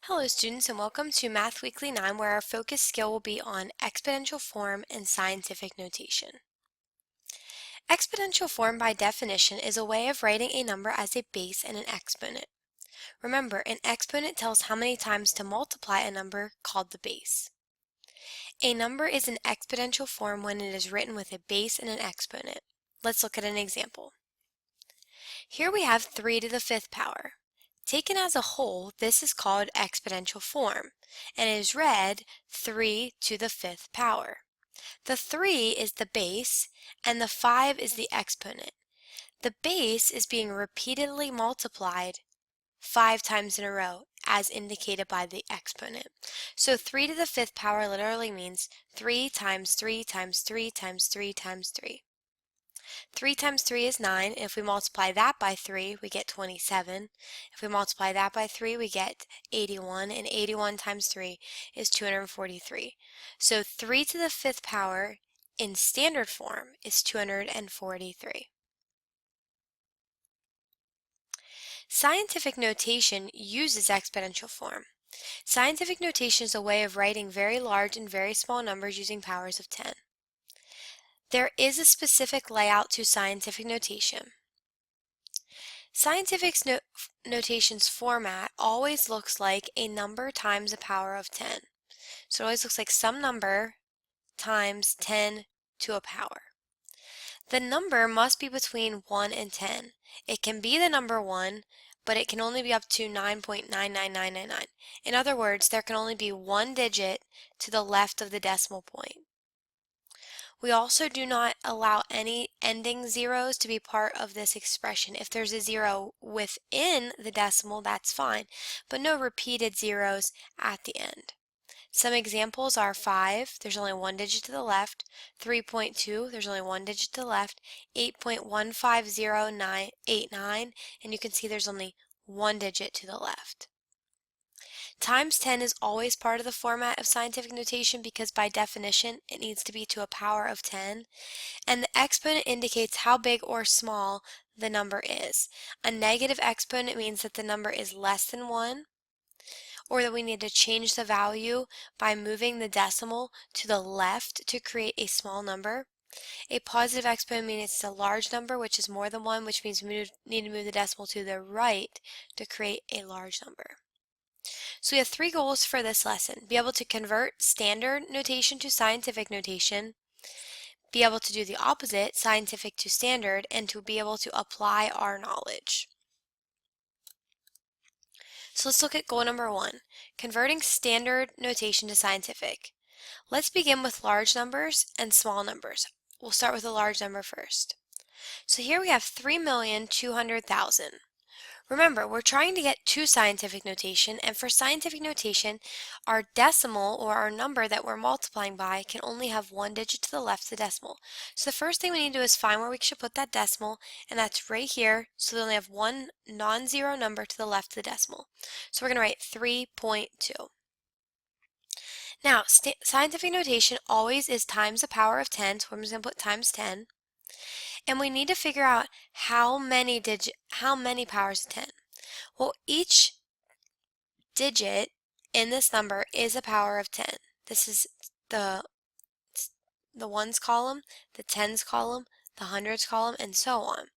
Hello students and welcome to Math Weekly 9 where our focus skill will be on exponential form and scientific notation. Exponential form by definition is a way of writing a number as a base and an exponent. Remember, an exponent tells how many times to multiply a number called the base. A number is an exponential form when it is written with a base and an exponent. Let's look at an example. Here we have 3 to the 5th power. Taken as a whole, this is called exponential form, and it is read 3 to the 5th power. The 3 is the base, and the 5 is the exponent. The base is being repeatedly multiplied 5 times in a row, as indicated by the exponent. So 3 to the 5th power literally means 3 times 3 times 3 times 3 times 3. 3 times 3 is 9. If we multiply that by 3, we get 27. If we multiply that by 3, we get 81. And 81 times 3 is 243. So 3 to the 5th power in standard form is 243. Scientific notation uses exponential form. Scientific notation is a way of writing very large and very small numbers using powers of 10. There is a specific layout to scientific notation. Scientific notation's format always looks like a number times a power of 10. So it always looks like some number times 10 to a power. The number must be between 1 and 10. It can be the number 1, but it can only be up to 9.99999. In other words, there can only be one digit to the left of the decimal point. We also do not allow any ending zeros to be part of this expression. If there's a zero within the decimal, that's fine, but no repeated zeros at the end. Some examples are 5, there's only one digit to the left, 3.2, there's only one digit to the left, 8.150989, and you can see there's only one digit to the left. Times 10 is always part of the format of scientific notation because by definition it needs to be to a power of 10, and the exponent indicates how big or small the number is. A negative exponent means that the number is less than 1, or that we need to change the value by moving the decimal to the left to create a small number. A positive exponent means it's a large number, which is more than 1, which means we need to move the decimal to the right to create a large number. So we have 3 goals for this lesson. Be able to convert standard notation to scientific notation, be able to do the opposite, scientific to standard, and to be able to apply our knowledge. So let's look at goal number 1, converting standard notation to scientific. Let's begin with large numbers and small numbers. We'll start with a large number first. So here we have 3,200,000. Remember, we're trying to get to scientific notation, and for scientific notation, our decimal, or our number that we're multiplying by, can only have one digit to the left of the decimal. So the first thing we need to do is find where we should put that decimal, and that's right here, so we only have one non-zero number to the left of the decimal. So we're going to write 3.2. Now, scientific notation always is times the power of 10, so I'm just going to put times 10. And we need to figure out how many powers of 10. Well, each digit in this number is a power of 10. This is the ones column, the tens column, the hundreds column, and so on.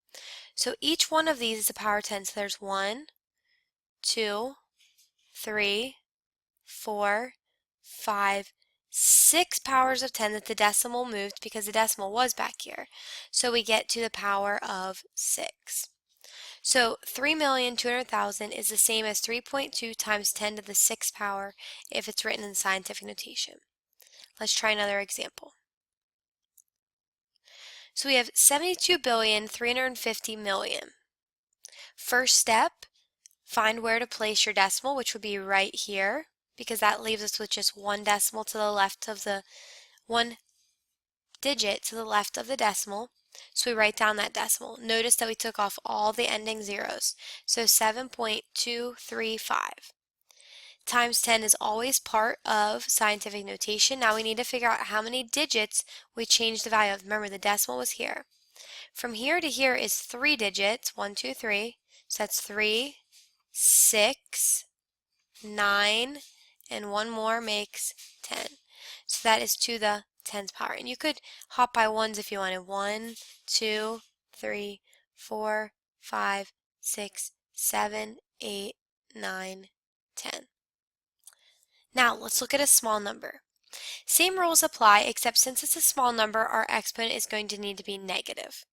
So each one of these is a power of 10. So there's 1, 2, 3, 4, 5, 6 powers of 10 that the decimal moved because the decimal was back here. So we get to the power of 6. So 3,200,000 is the same as 3.2 times 10 to the 6th power if it's written in scientific notation. Let's try another example. So we have 72,350,000,000. First step, find where to place your decimal, which would be right here, because that leaves us with just one decimal to the left of the one digit to the left of the decimal. So we write down that decimal. Notice that we took off all the ending zeros. So 7.235 times 10 is always part of scientific notation. Now we need to figure out how many digits we change the value of. Remember, the decimal was here. From here to here is 3 digits, 1, 2, 3. So that's 3, 6, 9, and one more makes 10. So that is to the 10th power. And you could hop by ones if you wanted. 1, 2, 3, 4, 5, 6, 7, 8, 9, 10. Now let's look at a small number. Same rules apply, except since it's a small number, our exponent is going to need to be negative.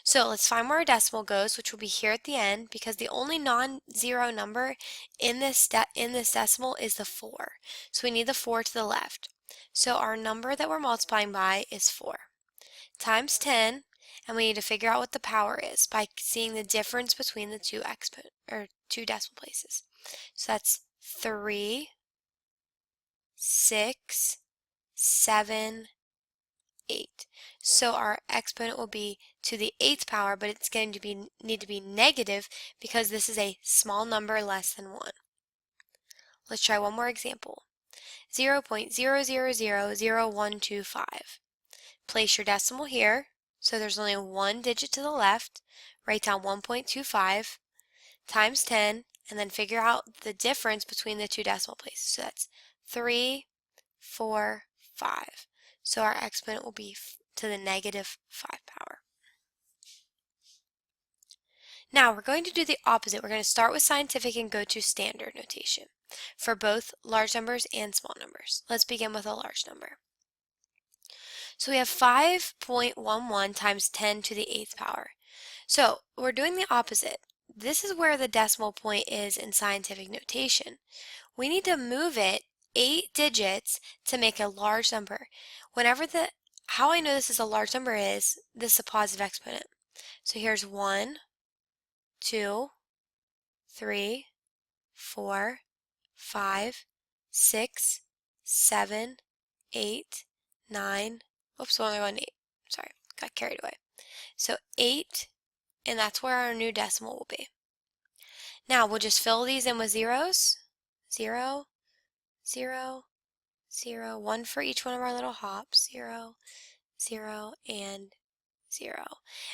So let's find where our decimal goes, which will be here at the end, because the only non-zero number in this decimal is the 4. So we need the 4 to the left. So our number that we're multiplying by is 4 times 10, and we need to figure out what the power is by seeing the difference between the two decimal places. So that's 3, 6, 7, 8. So our exponent will be to the 8th power, but it's going to need to be negative because this is a small number less than 1. Let's try one more example. 0.0000125. Place your decimal here, so there's only one digit to the left. Write down 1.25 times 10, and then figure out the difference between the two decimal places. So that's 3, 4, 5. So our exponent will be to the negative 5 power. Now we're going to do the opposite. We're going to start with scientific and go to standard notation for both large numbers and small numbers. Let's begin with a large number. So we have 5.11 times 10 to the 8th power. So we're doing the opposite. This is where the decimal point is in scientific notation. We need to move it 8 digits to make a large number. How I know this is a large number is this is a positive exponent. So here's 1, 2, 3, 4, 5, 6, 7, 8, 9. Oops, only one 8. Sorry, got carried away. So 8, and that's where our new decimal will be. Now we'll just fill these in with zeros. 0, 0, 0, 1 for each one of our little hops. 0, 0, and 0.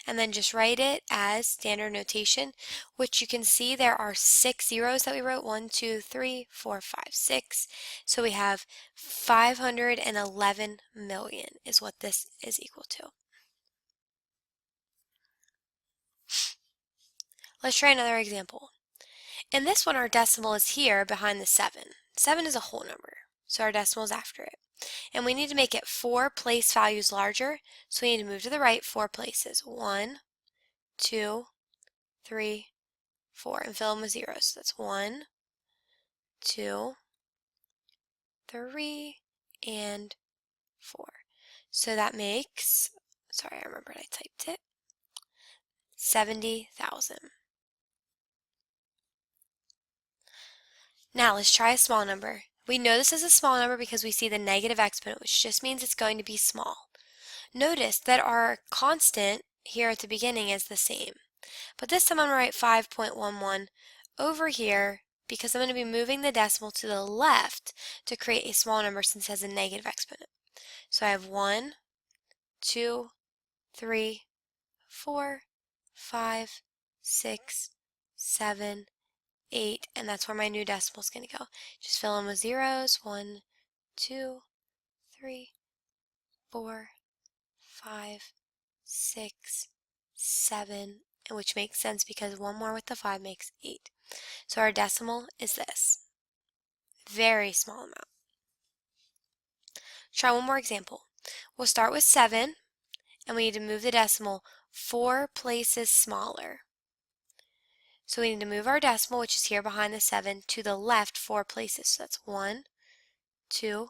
And then just write it as standard notation, which you can see there are 6 zeros that we wrote. 1, 2, 3, 4, 5, 6. So we have 511 million is what this is equal to. Let's try another example. In this one, our decimal is here behind the 7. 7 is a whole number, so our decimal is after it. And we need to make it 4 place values larger, so we need to move to the right 4 places. 1, 2, 3, 4, and fill them with zeros. So that's 1, 2, 3, and 4. So that makes, sorry, I remembered I typed it, 70,000. Now let's try a small number. We know this is a small number because we see the negative exponent, which just means it's going to be small. Notice that our constant here at the beginning is the same. But this time I'm going to write 5.11 over here because I'm going to be moving the decimal to the left to create a small number since it has a negative exponent. So I have 1, 2, 3, 4, 5, 6, 7, 8, and that's where my new decimal is going to go. Just fill in with zeros. 1, 2, 3, 4, 5, 6, 7, which makes sense because one more with the 5 makes 8. So our decimal is this. Very small amount. Try one more example. We'll start with 7, and we need to move the decimal 4 places smaller. So we need to move our decimal, which is here behind the 7, to the left 4 places. So that's 1, 2,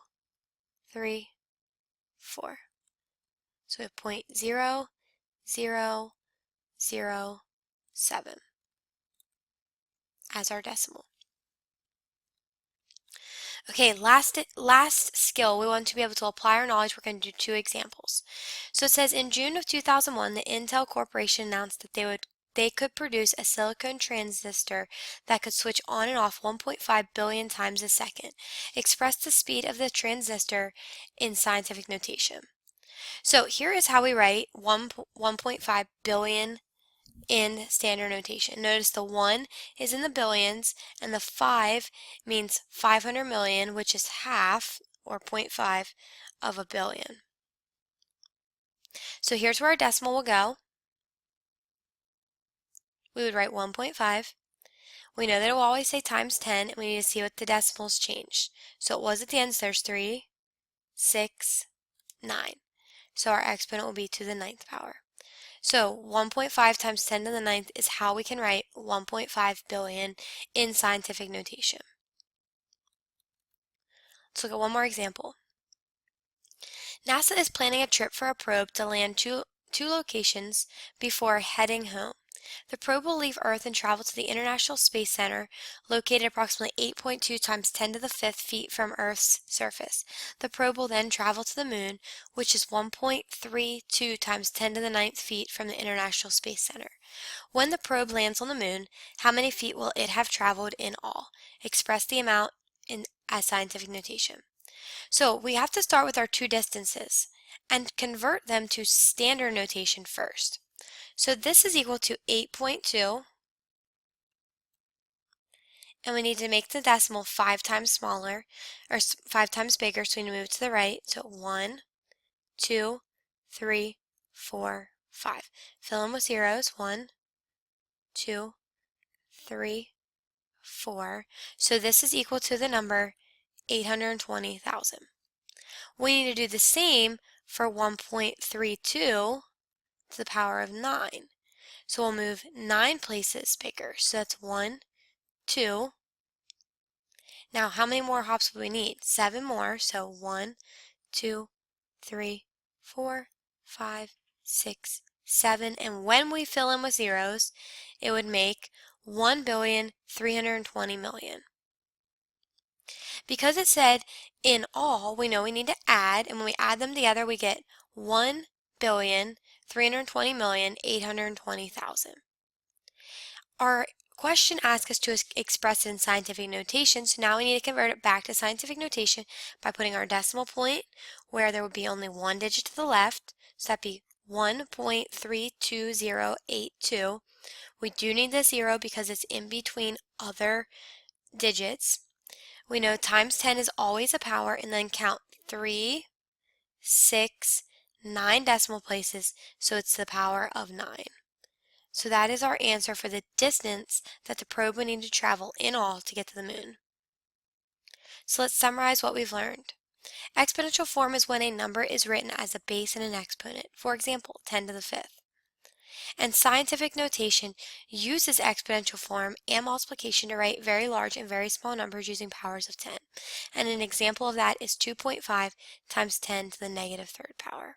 3, 4. So we have 0.0007 as our decimal. Okay, last skill, we want to be able to apply our knowledge. We're going to do 2 examples. So it says in June of 2001, the Intel Corporation announced that they could produce a silicon transistor that could switch on and off 1.5 billion times a second. Express the speed of the transistor in scientific notation. So here is how we write 1.5 billion in standard notation. Notice the 1 is in the billions, and the 5 means 500 million, which is half, or 0.5, of a billion. So here's where our decimal will go. We would write 1.5. We know that it will always say times 10, and we need to see what the decimals changed. So it was at the end, so there's 3, 6, 9. So our exponent will be to the 9th power. So 1.5 times 10 to the 9th is how we can write 1.5 billion in scientific notation. Let's look at one more example. NASA is planning a trip for a probe to land two locations before heading home. The probe will leave Earth and travel to the International Space Center, located approximately 8.2 times 10 to the 5th feet from Earth's surface. The probe will then travel to the Moon, which is 1.32 times 10 to the 9th feet from the International Space Center. When the probe lands on the Moon, how many feet will it have traveled in all? Express the amount as scientific notation. So we have to start with our two distances and convert them to standard notation first. So this is equal to 8.2, and we need to make the decimal 5 times smaller, or 5 times bigger, so we need to move it to the right. So 1, 2, 3, 4, 5. Fill in with zeros. 1, 2, 3, 4. So this is equal to the number 820,000. We need to do the same for 1.32 to the power of 9. So we'll move 9 places bigger. So that's 1, 2. Now how many more hops will we need? 7 more. So 1, 2, 3, 4, 5, 6, 7. And when we fill in with zeros, it would make 1,320,000,000. Because it said in all, we know we need to add, and when we add them together, we get 1,320,820,000. Our question asks us to express it in scientific notation, so now we need to convert it back to scientific notation by putting our decimal point where there would be only one digit to the left, so that'd be 1.32082. We do need the 0 because it's in between other digits. We know times 10 is always a power, and then count 3, 6, 9 decimal places, so it's the power of 9. So that is our answer for the distance that the probe would need to travel in all to get to the Moon. So let's summarize what we've learned. Exponential form is when a number is written as a base and an exponent, for example, 10 to the 5th. And scientific notation uses exponential form and multiplication to write very large and very small numbers using powers of 10. And an example of that is 2.5 times 10 to the negative 3rd power.